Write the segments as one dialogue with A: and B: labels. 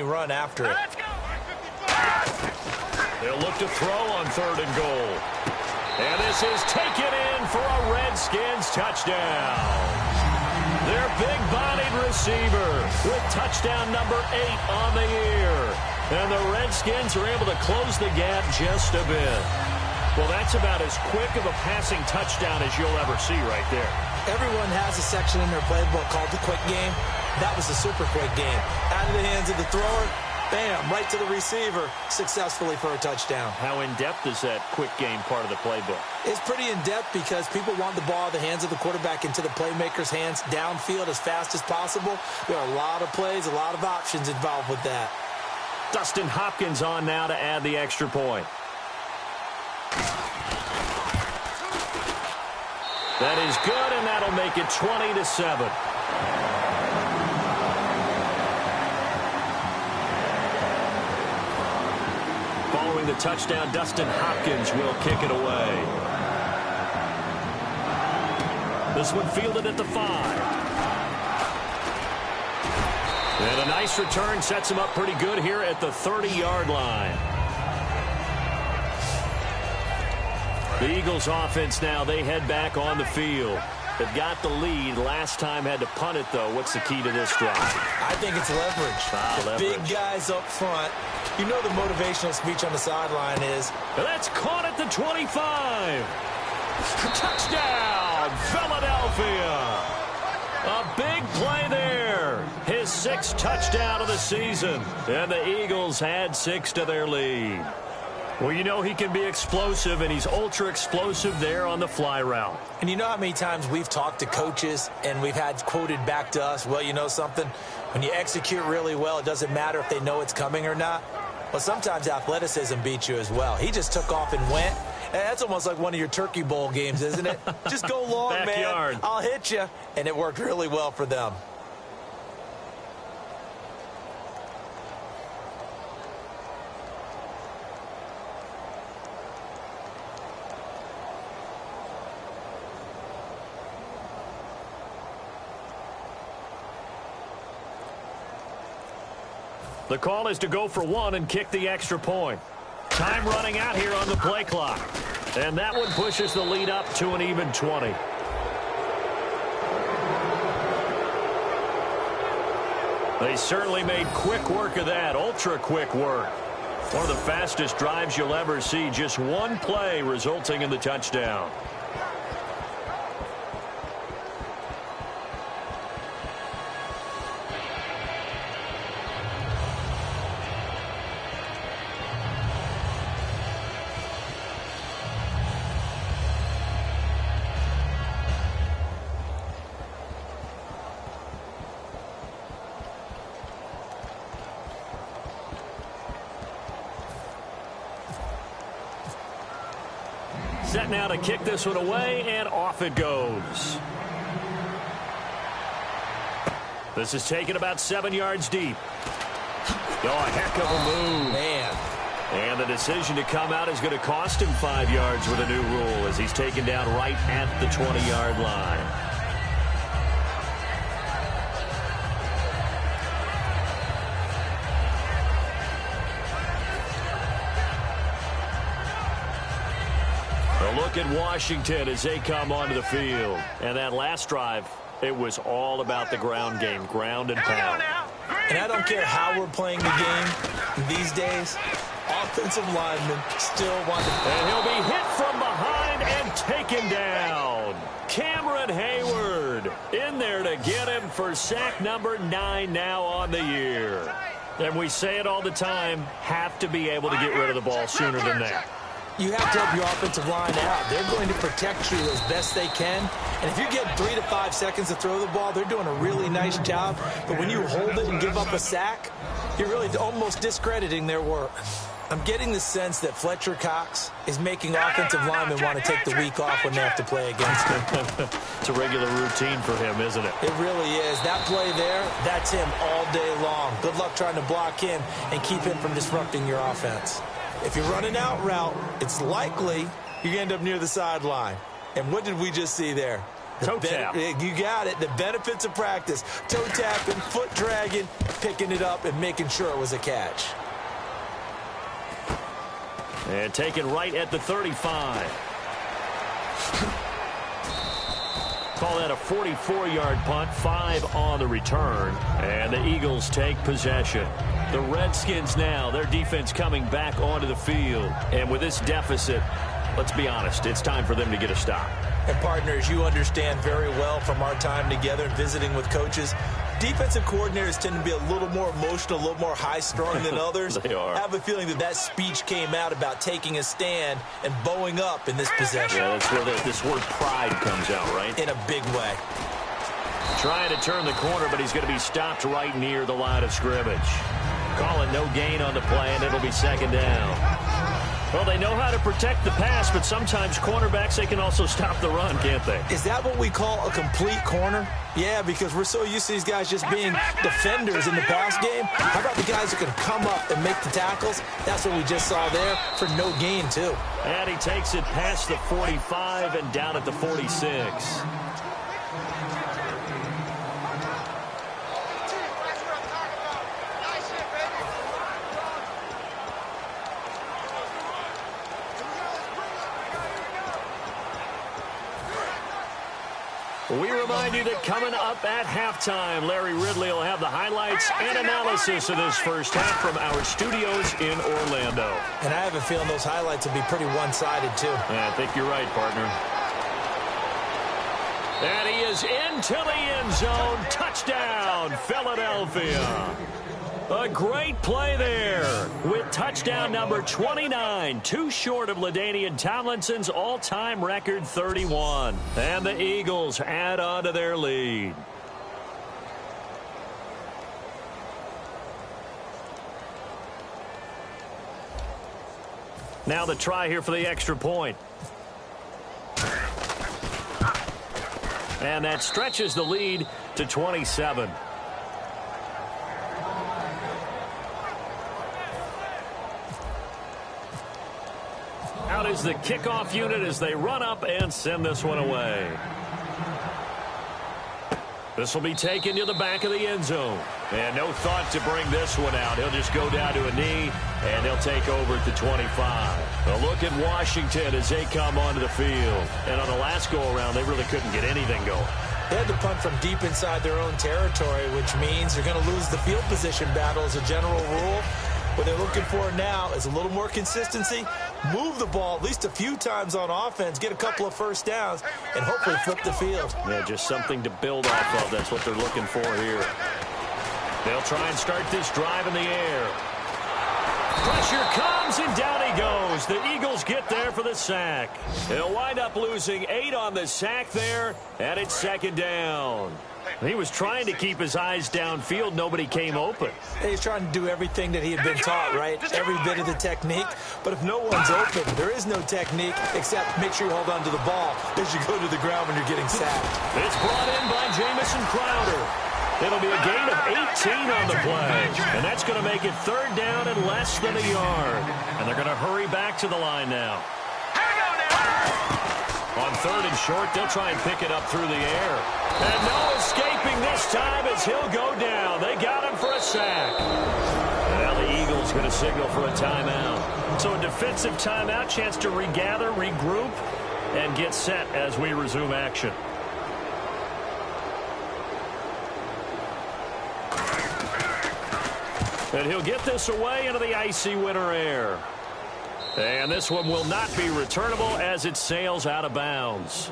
A: run after it.
B: They'll look to throw on 3rd and goal. And this is taken in for a Redskins touchdown. Their big-bodied receiver with touchdown number 8 on the year. And the Redskins are able to close the gap just a bit. Well, that's about as quick of a passing touchdown as you'll ever see right there.
A: Everyone has a section in their playbook called the quick game. That was a super quick game. Out of the hands of the thrower, bam, right to the receiver, successfully for a touchdown.
B: How in-depth is that quick game part of the playbook?
A: It's pretty in-depth because people want the ball out of the hands of the quarterback into the playmaker's hands downfield as fast as possible. There are a lot of plays, a lot of options involved with that.
B: Dustin Hopkins on now to add the extra point. That is good, and that'll make it 20-7. Following the touchdown, Dustin Hopkins will kick it away. This one fielded at the 5. And a nice return sets him up pretty good here at the 30-yard line. The Eagles offense now, they head back on the field. They've got the lead. Last time had to punt it, though. What's the key to this drive?
A: I think it's leverage.
B: Leverage.
A: Big guys up front. You know the motivational speech on the sideline is.
B: That's caught at the 25. Touchdown, Philadelphia. A big play there. His 6th touchdown of the season. And the Eagles add 6 to their lead. Well, you know he can be explosive, and he's ultra-explosive there on the fly route.
A: And you know how many times we've talked to coaches and we've had quoted back to us, well, you know something? When you execute really well, it doesn't matter if they know it's coming or not. Well, sometimes athleticism beats you as well. He just took off and went. And that's almost like one of your Turkey Bowl games, isn't it? Just go long,
B: Backyard.
A: man. I'll hit you. And it worked really well for them.
B: The call is to go for 1 and kick the extra point. Time running out here on the play clock. And that one pushes the lead up to an even 20. They certainly made quick work of that, ultra-quick work. One of the fastest drives you'll ever see, just one play resulting in the touchdown. Set now to kick this one away, and off it goes. This is taken about 7 yards deep. Oh, a heck of a move.
A: Man.
B: And the decision to come out is going to cost him 5 yards with a new rule as he's taken down right at the 20-yard line. Look at Washington as they come onto the field. And that last drive, it was all about the ground game, ground and pound.
A: And I don't care how we're playing the game these days, offensive linemen still want to.
B: And he'll be hit from behind and taken down. Cameron Hayward in there to get him for sack number 9 now on the year. And we say it all the time, have to be able to get rid of the ball sooner than that.
A: You have to help your offensive line out. They're going to protect you as best they can. And if you get 3 to 5 seconds to throw the ball, they're doing a really nice job. But when you hold it and give up a sack, you're really almost discrediting their work. I'm getting the sense that Fletcher Cox is making offensive linemen want to take the week off when they have to play against him.
B: It's a regular routine for him, isn't it?
A: It really is. That play there, that's him all day long. Good luck trying to block him and keep him from disrupting your offense. If you're running out route, it's likely you end up near the sideline. And what did we just see there?
B: Toe tap.
A: You got it. The benefits of practice. Toe tapping, foot dragging, picking it up, and making sure it was a catch.
B: And taken right at the 35. Call that a 44-yard punt, 5 on the return, and the Eagles take possession. The Redskins now, their defense coming back onto the field. And with this deficit, let's be honest, it's time for them to get a stop.
A: And partners, you understand very well from our time together and visiting with coaches, defensive coordinators tend to be a little more emotional, a little more high-strung than others.
B: They are.
A: I have a feeling that speech came out about taking a stand and bowing up in this possession.
B: Yeah, that's where this word pride comes out, right?
A: In a big way.
B: Trying to turn the corner, but he's going to be stopped right near the line of scrimmage. Calling no gain on the play, and it'll be second down. Well, they know how to protect the pass, but sometimes cornerbacks, they can also stop the run, can't they?
A: Is that what we call a complete corner? Yeah, because we're so used to these guys just being defenders in the pass game. How about the guys who can come up and make the tackles? That's what we just saw there for no gain, too.
B: And he takes it past the 45 and down at the 46. We remind you that coming up at halftime, Larry Ridley will have the highlights and analysis of this first half from our studios in Orlando.
A: And I have a feeling those highlights will be pretty one-sided, too.
B: I think you're right, partner. And he is into the end zone. Touchdown, Philadelphia. A great play there with touchdown number 29, too short of LaDainian Tomlinson's all-time record 31. And the Eagles add on to their lead. Now the try here for the extra point. And that stretches the lead to 27. Out is the kickoff unit as they run up and send this one away. This will be taken to the back of the end zone. And no thought to bring this one out. He'll just go down to a knee, and he'll take over at the 25. A look at Washington as they come onto the field. And on the last go-around, they really couldn't get anything going.
A: They had to punt from deep inside their own territory, which means they're going to lose the field position battle as a general rule. What they're looking for now is a little more consistency, move the ball at least a few times on offense, get a couple of first downs, and hopefully flip the field.
B: Yeah, just something to build off of. That's what they're looking for here. They'll try and start this drive in the air. Pressure comes, and down he goes. The Eagles get there for the sack. They'll wind up losing 8 on the sack there, and it's second down. He was trying to keep his eyes downfield. Nobody came open.
A: He's trying to do everything that he had been taught, right? Every bit of the technique. But if no one's open, there is no technique except make sure you hold on to the ball as you go to the ground when you're getting sacked.
B: It's brought in by Jamison Crowder. It'll be a gain of 18 on the play. And that's going to make it third down and less than a yard. And they're going to hurry back to the line now. On third and short, they'll try and pick it up through the air. And no escaping this time as he'll go down. They got him for a sack. And now the Eagles going to signal for a timeout. So a defensive timeout, chance to regather, regroup, and get set as we resume action. And he'll get this away into the icy winter air. And this one will not be returnable as it sails out of bounds.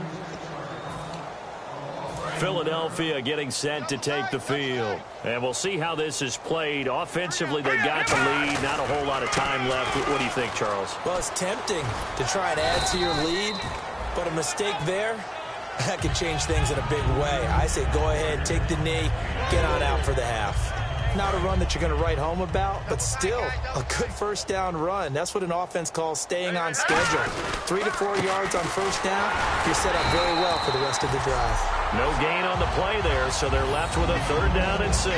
B: Philadelphia getting set to take the field. And we'll see how this is played. Offensively, they've got the lead. Not a whole lot of time left. What do you think, Charles?
A: Well, it's tempting to try and add to your lead, but a mistake there, that could change things in a big way. I say go ahead, take the knee, get on out for the half. Not a run that you're going to write home about, but still a good first down run. That's what an offense calls staying on schedule. 3 to 4 yards on first down, you're set up very well for the rest of the drive.
B: No gain on the play there, so they're left with a third down and 6.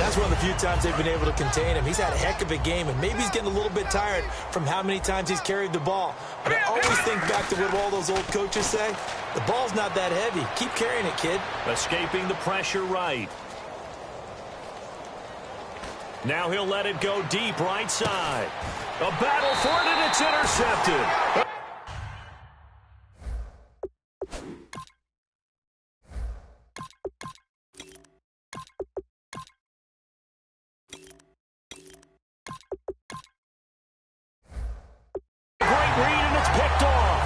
A: That's one of the few times they've been able to contain him. He's had a heck of a game, and maybe he's getting a little bit tired from how many times he's carried the ball. But I always think back to what all those old coaches say. The ball's not that heavy. Keep carrying it, kid.
B: Escaping the pressure right. Now he'll let it go deep right side. A battle for it, and it's intercepted. Great read, and it's picked off.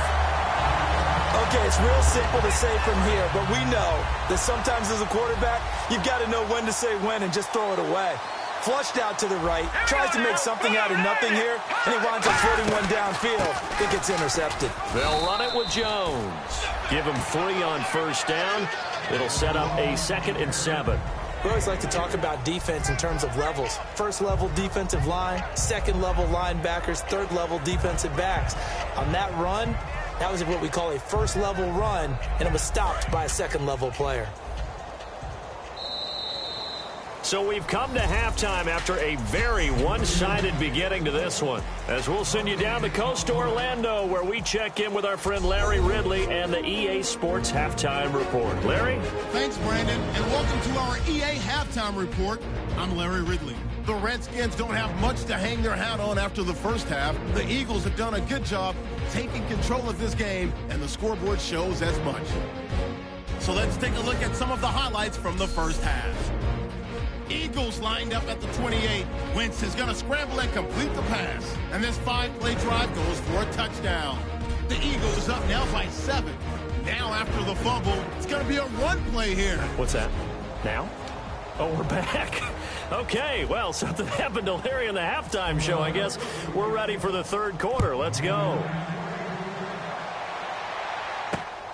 A: Okay, it's real simple to say from here, but we know that sometimes as a quarterback, you've got to know when to say when and just throw it away. Flushed out to the right, tries to make something out of nothing here, and he winds up floating one downfield. It gets intercepted.
B: They'll run it with Jones. Give him 3 on first down. It'll set up a 2nd and 7.
A: We always like to talk about defense in terms of levels. First level defensive line, second level linebackers, third level defensive backs. On that run, that was what we call a first level run, and it was stopped by a second level player.
B: So we've come to halftime after a very one-sided beginning to this one. As we'll send you down the coast to Orlando, where we check in with our friend Larry Ridley and the EA Sports Halftime Report. Larry?
C: Thanks, Brandon, and welcome to our EA Halftime Report. I'm Larry Ridley. The Redskins don't have much to hang their hat on after the first half. The Eagles have done a good job taking control of this game, and the scoreboard shows as much. So let's take a look at some of the highlights from the first half. Eagles lined up at the 28. Wentz is going to scramble and complete the pass. And this 5-play drive goes for a touchdown. The Eagles is up now by 7. Now after the fumble, it's going to be a run play here.
B: What's that? Now? Oh, we're back. Okay, well, something happened to Larry in the halftime show, I guess. We're ready for the third quarter. Let's go.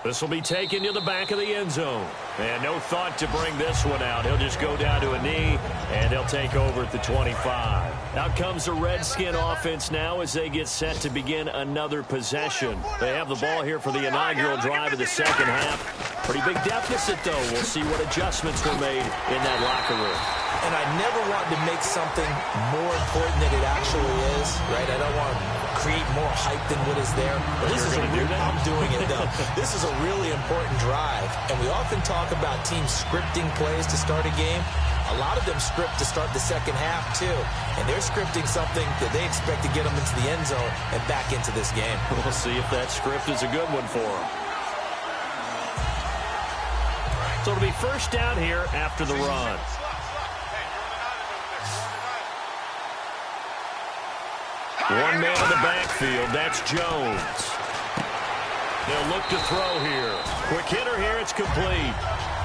B: This will be taken to the back of the end zone. And no thought to bring this one out. He'll just go down to a knee, and they'll take over at the 25. Out comes the Redskin offense now as they get set to begin another possession. They have the ball here for the inaugural drive of the second half. Pretty big deficit, though. We'll see what adjustments were made in that locker room.
A: And I never want to make something more important than it actually is, right? I don't want to create more hype than what is there. But this is I'm doing it, though. This is a really important drive. And we often talk about teams scripting plays to start a game. A lot of them script to start the second half, too. And they're scripting something that they expect to get them into the end zone and back into this game.
B: We'll see if that script is a good one for them. So it'll be first down here after the run. One man in the backfield, that's Jones. They'll look to throw here. Quick hitter here, it's complete.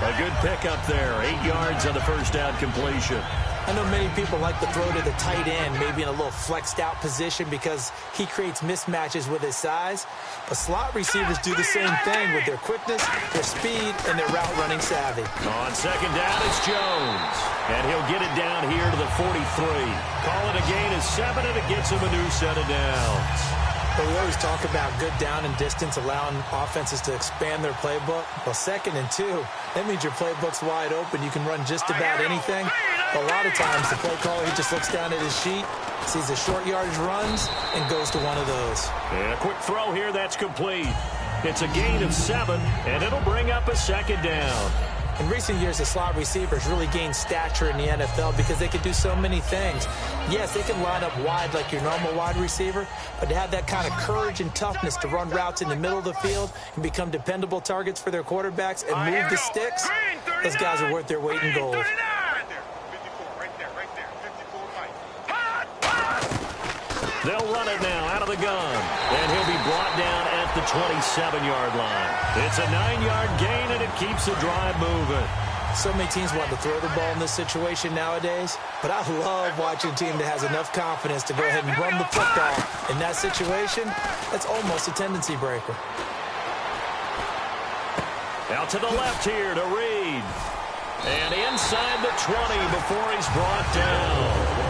B: A good pickup there, 8 yards on the first down completion.
A: I know many people like to throw to the tight end, maybe in a little flexed out position because he creates mismatches with his size. But slot receivers do the same thing with their quickness, their speed, and their route running savvy.
B: On second down, it's Jones. And he'll get it down here to the 43. Call it a gain of 7, and it gets him a new set of downs.
A: But we always talk about good down and distance, allowing offenses to expand their playbook. Well, 2nd and 2, that means your playbook's wide open. You can run just about anything. A lot of times, the play caller, he just looks down at his sheet, sees the short yardage runs, and goes to one of those.
B: And a quick throw here, that's complete. It's a gain of 7, and it'll bring up a second down.
A: In recent years, the slot receivers really gained stature in the NFL because they can do so many things. Yes, they can line up wide like your normal wide receiver, but to have that kind of courage and toughness to run routes in the middle of the field and become dependable targets for their quarterbacks and move the sticks, those guys are worth their weight in gold.
B: They'll run it now out of the gun, and he'll be brought down at the 27-yard line. It's a 9-yard gain, and it keeps the drive moving.
A: So many teams want to throw the ball in this situation nowadays, but I love watching a team that has enough confidence to go ahead and run the football. In that situation, that's almost a tendency breaker.
B: Out to the left here to Reed. And inside the 20 before he's brought down.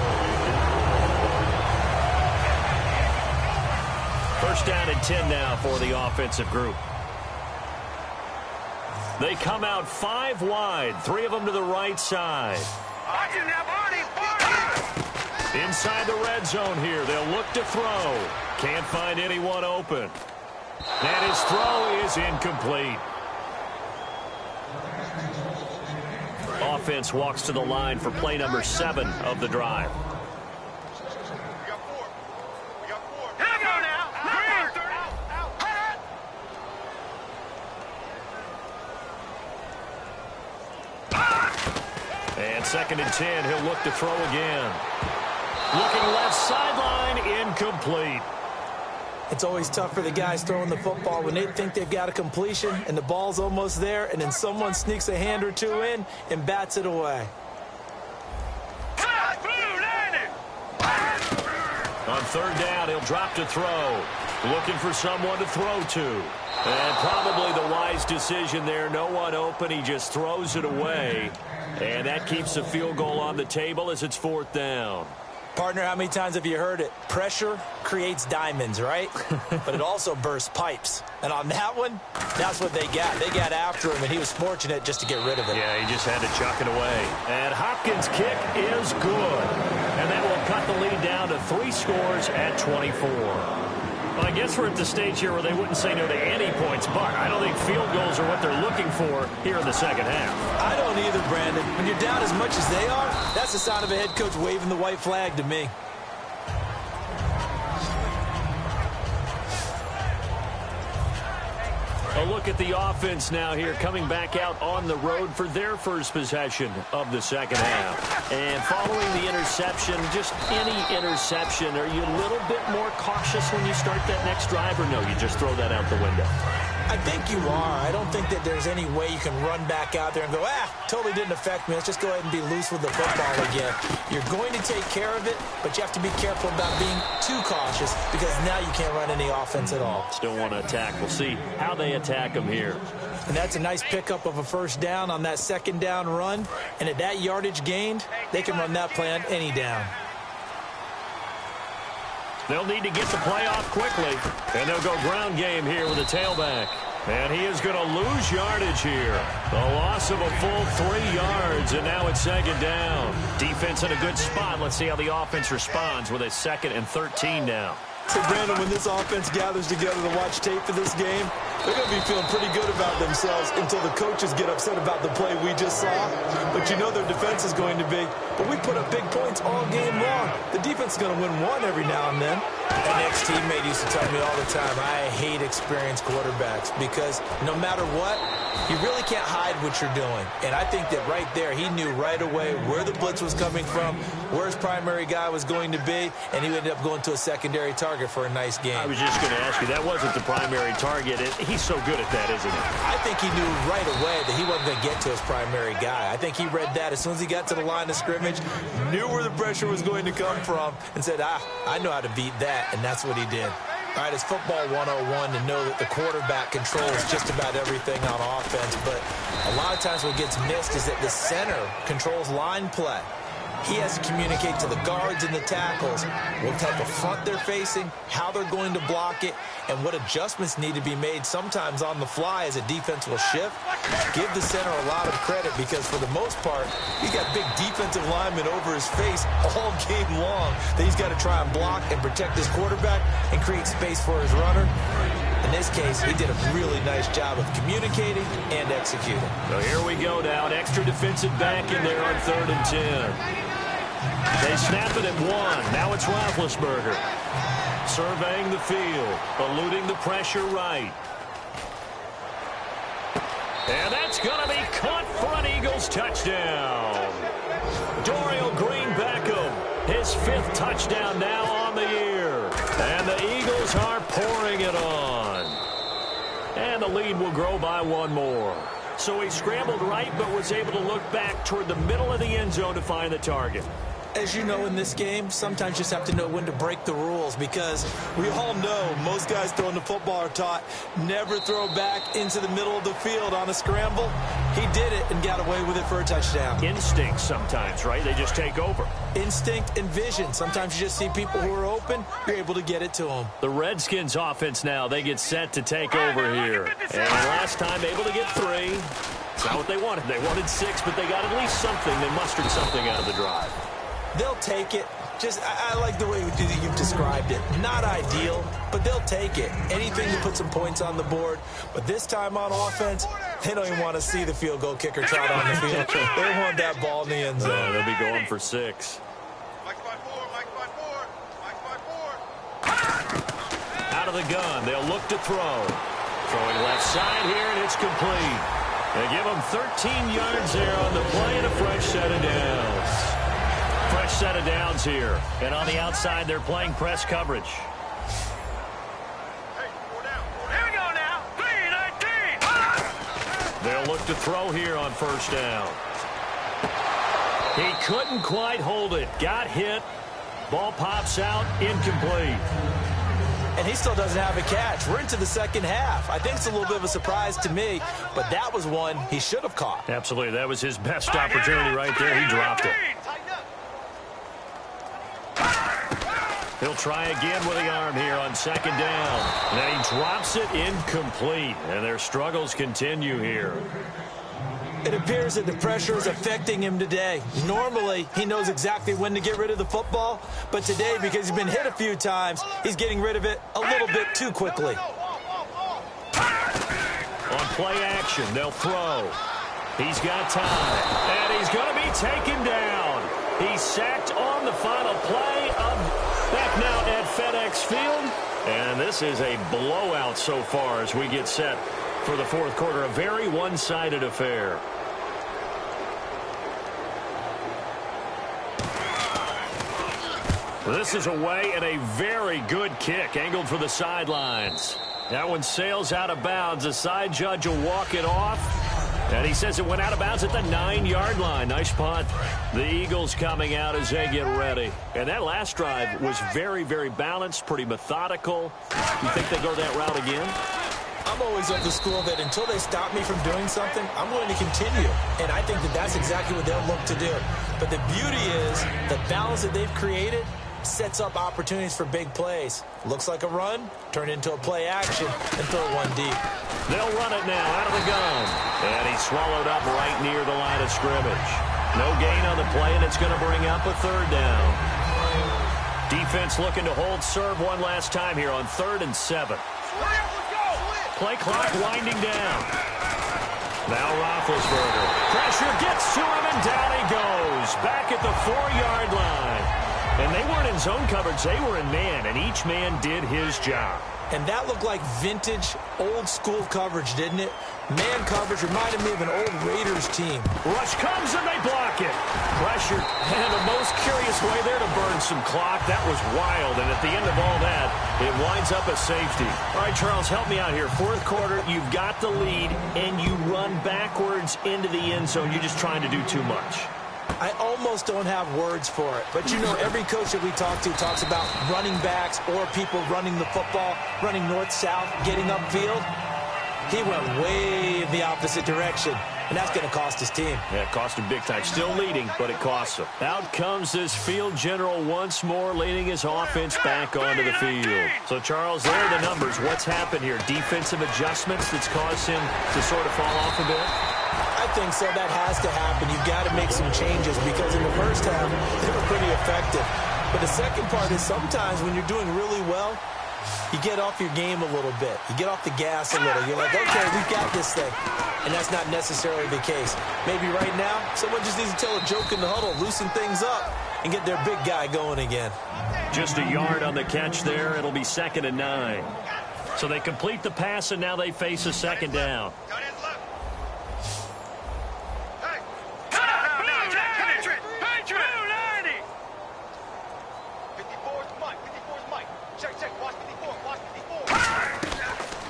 B: First down and 10 now for the offensive group. They come out 5 wide, 3 of them to the right side. Inside the red zone here, they'll look to throw. Can't find anyone open. And his throw is incomplete. Offense walks to the line for play number 7 of the drive. And 2nd and 10, he'll look to throw again. Looking left sideline, incomplete.
A: It's always tough for the guys throwing the football when they think they've got a completion and the ball's almost there, and then someone sneaks a hand or two in and bats it away.
B: On 3rd down, he'll drop to throw. Looking for someone to throw to. And probably the wise decision there. No one open. He just throws it away. And that keeps the field goal on the table as it's 4th down.
A: Partner, how many times have you heard it? Pressure creates diamonds, right? But it also bursts pipes. And on that one, that's what they got. They got after him, and he was fortunate just to get rid of it.
B: Yeah, he just had to chuck it away. And Hopkins' kick is good. And that will cut the lead down to 3 scores at 24. Well, I guess we're at the stage here where they wouldn't say no to any points, but I don't think field goals are what they're looking for here in the 2nd half.
A: I don't either, Brandon. When you're down as much as they are, that's the sign of a head coach waving the white flag to me.
B: A look at the offense now here, coming back out on the road for their first possession of the 2nd half. And following the interception, just any interception, are you a little bit more cautious when you start that next drive, or no, you just throw that out the window?
A: I think you are. I don't think that there's any way you can run back out there and go, totally didn't affect me. Let's just go ahead and be loose with the football again. You're going to take care of it, but you have to be careful about being too cautious because now you can't run any offense at all.
B: Still want to attack. We'll see how they attack them here.
A: And that's a nice pickup of a 1st down on that 2nd down run. And at that yardage gained, they can run that play on any down.
B: They'll need to get the play off quickly. And they'll go ground game here with a tailback. And he is going to lose yardage here. The loss of a full 3 yards, and now it's 2nd down. Defense in a good spot. Let's see how the offense responds with a 2nd and 13 now.
A: So, Brandon, when this offense gathers together to watch tape for this game, they're going to be feeling pretty good about themselves until the coaches get upset about the play we just saw. But you know their defense is going to be. But we put up big points all game long. The defense is going to win one every now and then. An ex-teammate used to tell me all the time, I hate experienced quarterbacks because no matter what, you really can't hide what you're doing. And I think that right there, he knew right away where the blitz was coming from, where his primary guy was going to be, and he ended up going to a secondary target for a nice game.
B: I was just going to ask you, that wasn't the primary target. He's so good at that, isn't he?
A: I think he knew right away that he wasn't going to get to his primary guy. I think he read that as soon as he got to the line of scrimmage, knew where the pressure was going to come from, and said, I know how to beat that, and that's what he did. All right, it's football 101 to know that the quarterback controls just about everything on offense, but a lot of times what gets missed is that the center controls line play. He has to communicate to the guards and the tackles what type of front they're facing, how they're going to block it, and what adjustments need to be made sometimes on the fly as a defense will shift. Give the center a lot of credit because for the most part, he's got big defensive linemen over his face all game long that he's got to try and block and protect his quarterback and create space for his runner. In this case, he did a really nice job of communicating and executing.
B: So here we go now. An extra defensive back in there on 3rd and 10. They snap it at 1. Now it's Roethlisberger. Surveying the field. Eluding the pressure right. And that's going to be caught for an Eagles touchdown. Dorial Green-Beckham. His 5th touchdown now on the year. And the Eagles are pouring it on. And the lead will grow by 1 more. So he scrambled right but was able to look back toward the middle of the end zone to find the target.
A: As you know, in this game, sometimes you just have to know when to break the rules because we all know most guys throwing the football are taught never throw back into the middle of the field on a scramble. He did it and got away with it for a touchdown.
B: Instinct sometimes, right? They just take over.
A: Instinct and vision. Sometimes you just see people who are open, you're able to get it to them.
B: The Redskins offense now, they get set to take over here. And last time able to get 3. That's not what they wanted. They wanted 6, but they got at least something. They mustered something out of the drive.
A: They'll take it. I like the way you've described it. Not ideal, but they'll take it. Anything to put some points on the board. But this time on offense, they don't even want to see the field goal kicker trot on the field. They want that ball in the end zone.
B: They'll be going for 6. Out of the gun, they'll look to throw. Throwing left side here, and it's complete. They give them 13 yards there on the play and a fresh set of downs. Fresh set of downs here. And on the outside, they're playing press coverage.
D: Hey, 4 down. Here we go now. 3-19.
B: They'll look to throw here on first down. He couldn't quite hold it. Got hit. Ball pops out. Incomplete.
A: And he still doesn't have a catch. We're into the second half. I think it's a little bit of a surprise to me, but that was one he should have caught.
B: Absolutely. That was his best opportunity right there. He dropped it. He'll try again with the arm here on second down. And then he drops it incomplete. And their struggles continue here.
A: It appears that the pressure is affecting him today. Normally, he knows exactly when to get rid of the football. But today, because he's been hit a few times, he's getting rid of it a little bit too quickly.
B: On play action, they'll throw. He's got time. And he's going to be taken down. He's sacked on the final play of back now at FedEx Field. And this is a blowout so far as we get set for the fourth quarter. A very one-sided affair. This is away and a very good kick angled for the sidelines. That one sails out of bounds. The side judge will walk it off. And he says it went out of bounds at the 9-yard line. Nice punt. The Eagles coming out as they get ready. And that last drive was very, very balanced, pretty methodical. You think they go that route again?
A: I'm always of the school that until they stop me from doing something, I'm going to continue. And I think that that's exactly what they'll look to do. But the beauty is the balance that they've created sets up opportunities for big plays. Looks like a run, turn into a play action, and throw one deep.
B: They'll run it now out of the gun. And he's swallowed up right near the line of scrimmage. No gain on the play, and it's going to bring up a third down. Defense looking to hold serve one last time here on 3rd and 7. Play clock winding down. Now Roethlisberger. Pressure gets to him, and down he goes. Back at the 4-yard line. And they weren't in zone coverage. They were in man, and each man did his job.
A: And that looked like vintage, old-school coverage, didn't it? Man coverage reminded me of an old Raiders team.
B: Rush comes, and they block it. Pressure, and the most curious way there to burn some clock. That was wild, and at the end of all that, it winds up a safety. All right, Charles, help me out here. Fourth quarter, you've got the lead, and you run backwards into the end zone. You're just trying to do too much.
A: I almost don't have words for it. But, you know, every coach that we talk to talks about running backs or people running the football, running north-south, getting upfield. He went way in the opposite direction, and that's going to cost his team.
B: Yeah, it cost him big time. Still leading, but it costs him. Out comes this field general once more, leading his offense back onto the field. So, Charles, there are the numbers. What's happened here? Defensive adjustments that's caused him to sort of fall off a bit?
A: I think so. That has to happen. You've got to make some changes because in the first half, they were pretty effective. But the second part is sometimes when you're doing really well, you get off your game a little bit. You get off the gas a little. You're like, okay, we've got this thing. And that's not necessarily the case. Maybe right now, someone just needs to tell a joke in the huddle, loosen things up, and get their big guy going again.
B: Just a yard on the catch there. It'll be 2nd and 9. So they complete the pass, and now they face a second down.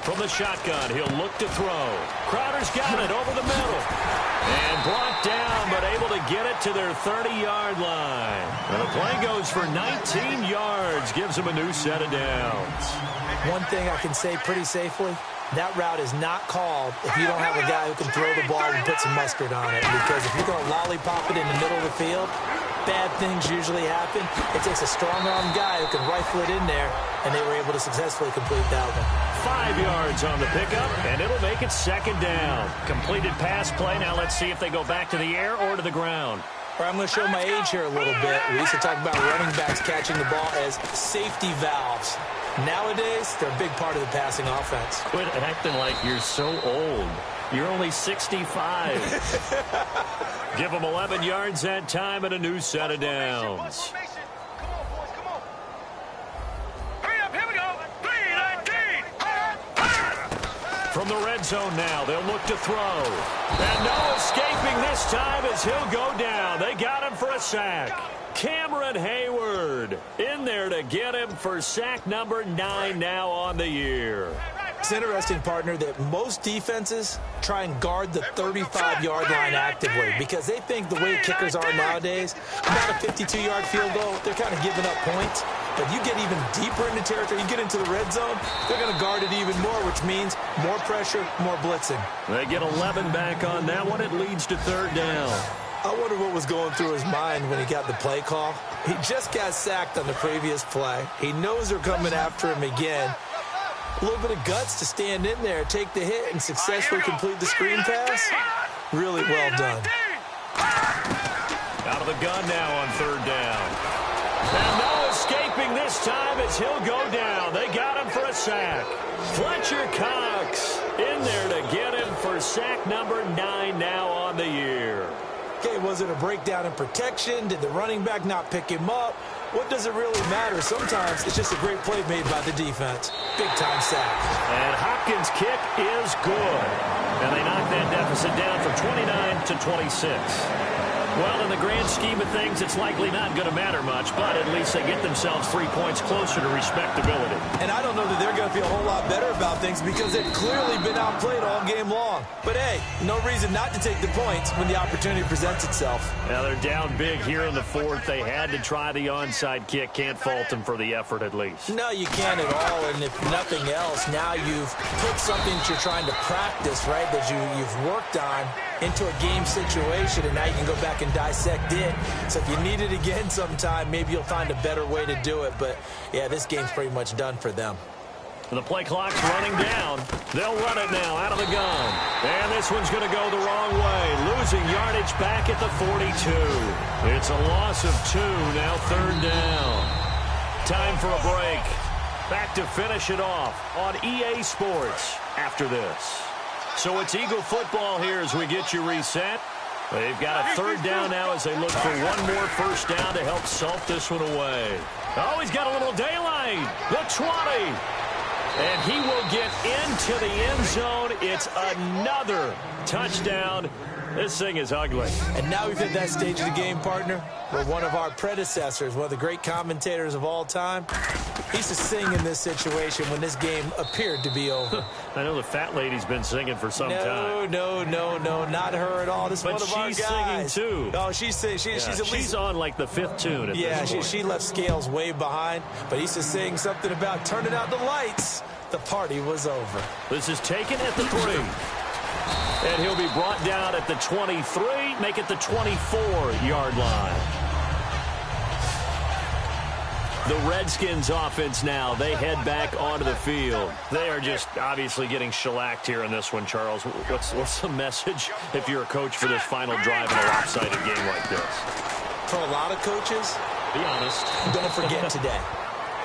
B: From the shotgun, he'll look to throw. Crowder's got it over the middle. And blocked down, but able to get it to their 30-yard line. And the play goes for 19 yards. Gives them a new set of downs.
A: One thing I can say pretty safely, that route is not called if you don't have a guy who can throw the ball and put some mustard on it. Because if you're going to lollipop it in the middle of the field, bad things usually happen. It takes a strong-arm guy who can rifle it in there, and they were able to successfully complete that one.
B: 5 yards on the pickup, and it'll make it second down. Completed pass play. Now let's see if they go back to the air or to the ground.
A: All right, I'm going to show my age here a little bit. We used to talk about running backs catching the ball as safety valves. Nowadays, they're a big part of the passing offense.
B: Quit acting like you're so old. You're only 65. Give them 11 yards that time and a new set of downs.
D: Come on, boys, come on. Hurry up, here we go. 3-19.
B: From the red zone now, they'll look to throw. And no escaping this time as he'll go down. They got him for a sack. Cameron Hayward in there to get him for sack number 9 now on the year.
A: It's interesting, partner, that most defenses try and guard the 35-yard line actively because they think the way kickers are nowadays, about a 52-yard field goal, they're kind of giving up points. But you get even deeper into territory, you get into the red zone, they're going to guard it even more, which means more pressure, more blitzing.
B: They get 11 back on that one. It leads to third down.
A: I wonder what was going through his mind when he got the play call. He just got sacked on the previous play. He knows they're coming after him again. A little bit of guts to stand in there, take the hit, and successfully complete the screen pass. Really well done.
B: Out of the gun now on third down. And no escaping this time as he'll go down. They got him for a sack. Fletcher Cox in there to get him for sack number 9 now on the year.
A: Okay, was it a breakdown in protection? Did the running back not pick him up? What does it really matter? Sometimes it's just a great play made by the defense. Big-time sack.
B: And Hopkins' kick is good. And they knock that deficit down from 29 to 26. Well, in the grand scheme of things, it's likely not going to matter much, but at least they get themselves 3 points closer to respectability.
A: And I don't know that they're going to feel a whole lot better about things because they've clearly been outplayed all game long. But, hey, no reason not to take the points when the opportunity presents itself.
B: Now, they're down big here in the fourth. They had to try the onside kick. Can't fault them for the effort, at least.
A: No, you can't at all. And if nothing else, now you've put something that you're trying to practice, right, that you've worked on into a game situation, and now you can go back and dissect it. So if you need it again sometime, maybe you'll find a better way to do it. But, yeah, this game's pretty much done for them.
B: The play clock's running down. They'll run it now out of the gun. And this one's going to go the wrong way. Losing yardage back at the 42. It's a loss of 2, now third down. Time for a break. Back to finish it off on EA Sports after this. So it's Eagle football here as we get you reset. They've got a third down now as they look for one more first down to help salt this one away. Oh, he's got a little daylight. The 20. And he will get into the end zone. It's another touchdown. This thing is ugly.
A: And now we've hit that stage of the game, partner, where one of our predecessors, one of the great commentators of all time, he used to sing in this situation when this game appeared to be over.
B: I know the fat lady's been singing for some time.
A: No, not her at all. This is one of our guys.
B: But she's singing, too.
A: Oh, she's singing. She's
B: on, like, the 5th tune at this point.
A: She left Scales way behind, but he used to sing something about turning out the lights. The party was over.
B: This is taken at the 3. And he'll be brought down at the 23, make it the 24-yard line. The Redskins offense now, they head back onto the field. They are just obviously getting shellacked here in this one, Charles. What's the message if you're a coach for this final drive in a lopsided game like this?
A: For a lot of coaches,
B: be honest.
A: Don't forget today.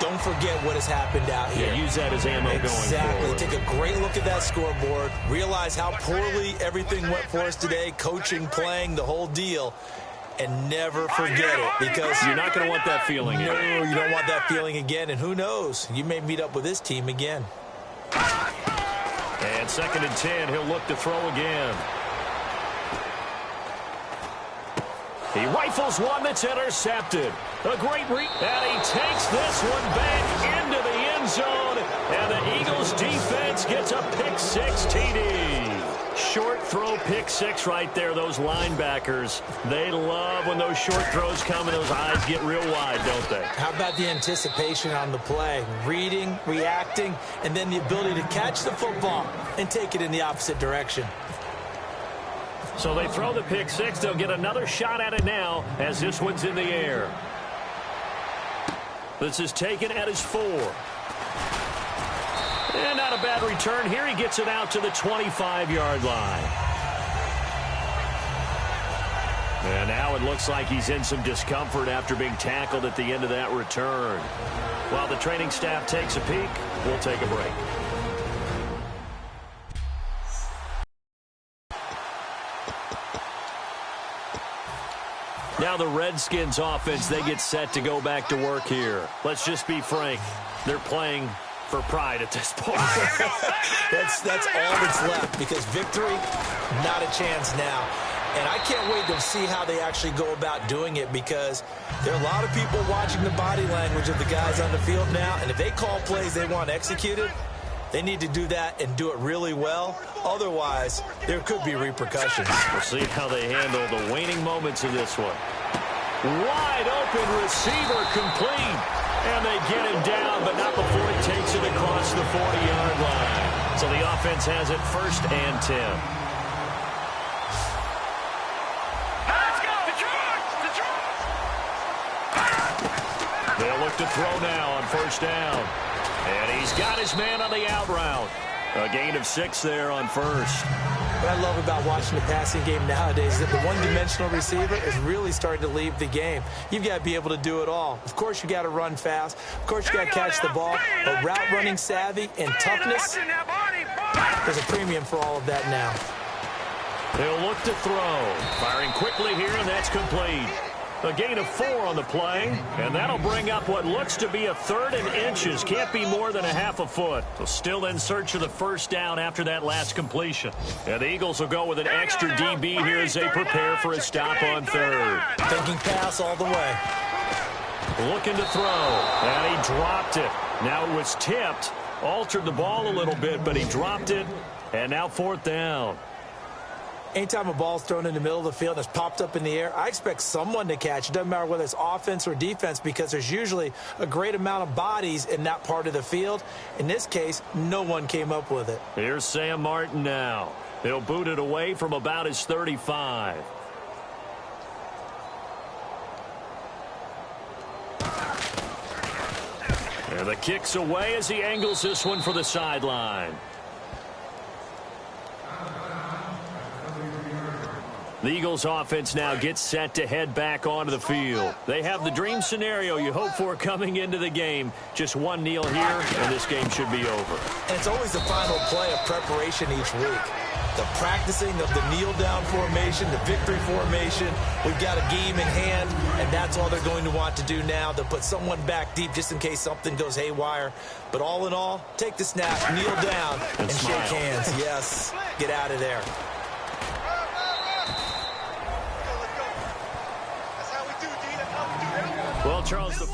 A: Don't forget what has happened out here.
B: Yeah, use that as ammo going forward.
A: Exactly. Take a great look at that scoreboard. Realize how poorly everything went for us today. Coaching, playing, the whole deal. And never forget it, because
B: you're not going to want that feeling again.
A: No, you don't want that feeling again. And who knows? You may meet up with this team again.
B: And 2nd and 10. He'll look to throw again. He rifles one that's intercepted. A great read. And he takes this one back into the end zone. And the Eagles defense gets a pick-6 TD. Short throw pick-6 right there. Those linebackers, they love when those short throws come and those eyes get real wide, don't they?
A: How about the anticipation on the play? Reading, reacting, and then the ability to catch the football and take it in the opposite direction.
B: So they throw the pick six. They'll get another shot at it now as this one's in the air. This is taken at his 4. And not a bad return here. He gets it out to the 25-yard line. And now it looks like he's in some discomfort after being tackled at the end of that return. While the training staff takes a peek, we'll take a break. Now the Redskins offense, they get set to go back to work here. Let's just be frank. They're playing for pride at this point.
A: That's all that's left, because victory, not a chance now. And I can't wait to see how they actually go about doing it, because there are a lot of people watching the body language of the guys on the field now, and if they call plays they want executed, they need to do that and do it really well. Otherwise, there could be repercussions.
B: We'll see how they handle the waning moments of this one. Wide open receiver complete. And they get him down, but not before he takes it across the 40-yard line. So the offense has it 1st and 10.
D: Let's go! Detroit!
B: They'll look to throw now on 1st down. And he's got his man on the out route. A gain of 6 there on 1st.
A: What I love about watching the passing game nowadays is that the one-dimensional receiver is really starting to leave the game. You've got to be able to do it all. Of course, you got to run fast. Of course, you got to catch the ball. But route running savvy and toughness, there's a premium for all of that now.
B: They'll look to throw. Firing quickly here, and that's complete. A gain of 4 on the play, and that'll bring up what looks to be a 3rd and inches. Can't be more than a half a foot. So still in search of the 1st down after that last completion. And the Eagles will go with an extra DB here as they prepare for a stop on 3rd.
A: Thinking pass all the way.
B: Looking to throw, and he dropped it. Now it was tipped, altered the ball a little bit, but he dropped it, and now 4th down.
A: Anytime a ball's thrown in the middle of the field and it's popped up in the air, I expect someone to catch. It doesn't matter whether it's offense or defense, because there's usually a great amount of bodies in that part of the field. In this case, no one came up with it.
B: Here's Sam Martin now. He'll boot it away from about his 35. And the kick's away as he angles this one for the sideline. The Eagles offense now gets set to head back onto the field. They have the dream scenario you hope for coming into the game. Just one kneel here, and this game should be over.
A: And it's always the final play of preparation each week. The practicing of the kneel-down formation, the victory formation. We've got a game in hand, and that's all they're going to want to do now. They'll put someone back deep just in case something goes haywire. But all in all, take the snap, kneel down, and shake hands. Yes, get out of there.
B: Well, Charles, the